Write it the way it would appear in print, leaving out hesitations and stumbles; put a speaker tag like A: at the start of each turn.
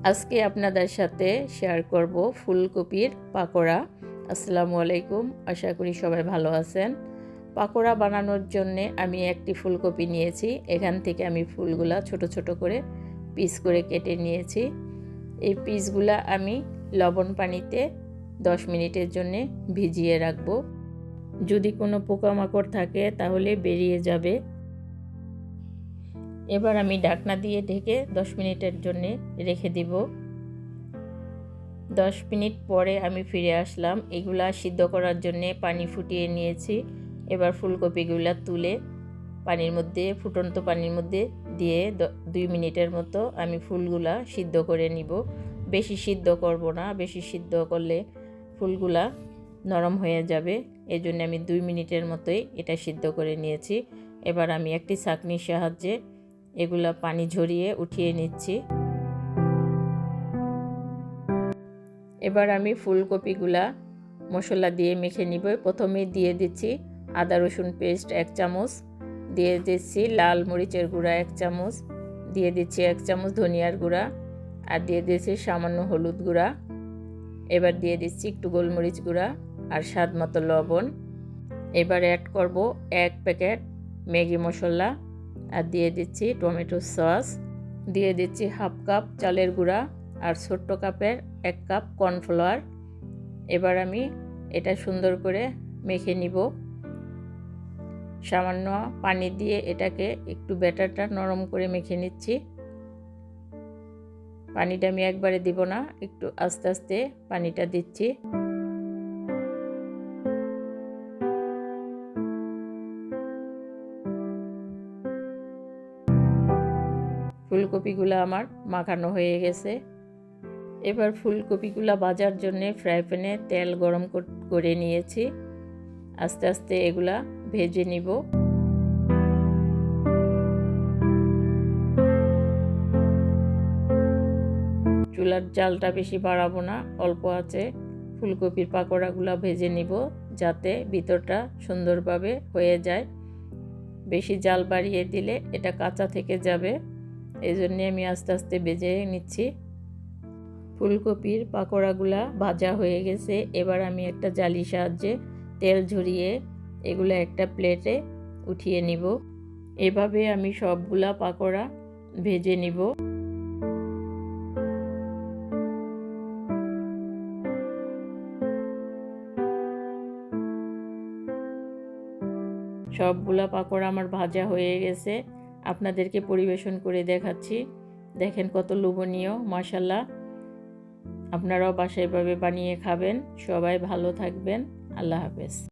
A: আজকে আপনাদের সাথে শেয়ার করব ফুলকপির পাকোড়া। আসসালামু আলাইকুম, আশা করি সবাই ভালো আছেন। পাকোড়া বানানোর জন্যে আমি একটি ফুলকপি নিয়েছি। এখান থেকে আমি ফুলগুলা ছোট ছোট করে পিস করে কেটে নিয়েছি। এই পিসগুলা আমি লবণ পানিতে 10 মিনিটের জন্যে ভিজিয়ে রাখবো। যদি কোনো পোকামাকড় থাকে তাহলে বেরিয়ে যাবে। এবার আমি ঢাকনা দিয়ে ঢেকে 10 মিনিটের জন্য রেখে দিব। 10 মিনিট পরে আমি ফিরে আসলাম। এগুলা সিদ্ধ করার জন্য পানি ফুটিয়ে নিয়েছি। এবার ফুলকপিগুলা তুলে পানির মধ্যে, ফুটন্ত পানির মধ্যে দিয়ে 2 মিনিটের মতো আমি ফুলগুলা সিদ্ধ করে নিব। বেশি সিদ্ধ করব না, বেশি সিদ্ধ করলে ফুলগুলা নরম হয়ে যাবে। এই জন্য আমি 2 মিনিটের মতোই এটা সিদ্ধ করে নিয়েছি। এবার আমি একটি ছাঁকনির সাহায্যে এগুলা পানি ঝরিয়ে উঠিয়ে নিচ্ছি। এবার আমি ফুলকপিগুলা মশলা দিয়ে মেখে নিব। প্রথমে দিয়ে দিচ্ছি আদা রসুন পেস্ট 1 চামচ, দিয়ে দিচ্ছি লাল মরিচের গুঁড়া 1 চামচ, দিয়ে দিচ্ছি 1 চামচ ধনিয়ার গুঁড়া, আর দিয়ে দিচ্ছি সামান্য হলুদ গুঁড়া। এবার দিয়ে দিচ্ছি একটু গোলমরিচ গুঁড়া আর স্বাদ মতো লবণ। এবার অ্যাড করব 1 প্যাকেট ম্যাগি মশলা, আর দিয়ে দিচ্ছি টমেটো সস, দিয়ে দিচ্ছি হাফ কাপ চালের গুঁড়া আর ছোট্ট কাপের 1 কাপ কর্নফ্লাওয়ার। এবার আমি এটা সুন্দর করে মেখে নিব। সামান্য পানি দিয়ে এটাকে একটু ব্যাটারটা নরম করে মেখে নিচ্ছি। পানিটা আমি একবারে দিব না, একটু আস্তে আস্তে পানিটা দিচ্ছি। ফুলকপিগুলো আমার মাখানো হয়ে গেছে। এবার ফুলকপিগুলো ভাজার জন্য ফ্রাই প্যানে তেল গরম করে নিয়েছি। আস্তে আস্তে এগুলা ভেজে নিব। চুলার জালটা বেশি বাড়াবো না, অল্প আছে ফুলকপির পাকোড়াগুলো ভেজে নিব, যাতে ভিতরটা সুন্দরভাবে হয়ে যায়। বেশি জাল বাড়িয়ে দিলে এটা কাঁচা থেকে যাবে। এই জন্যে আমি আস্তে আস্তে ভেজে নিচ্ছি। ফুলকপির পাকোড়াগুলা ভাজা হয়ে গেছে। এবার আমি একটা জালির সাহায্যে তেল ঝরিয়ে এগুলো একটা প্লেটে উঠিয়ে নিব। এভাবে আমি সবগুলা পাকোড়া ভেজে নিব। সবগুলা পাকোড়া আমার ভাজা হয়ে গেছে। আপনাদেরকে পরিবেশন করে দেখাচ্ছি। দেখেন কত লোভনীয়, মাশাআল্লাহ। আপনারাও বাসায় এভাবে বানিয়ে খাবেন। সবাই ভালো থাকবেন। আল্লাহ হাফেজ।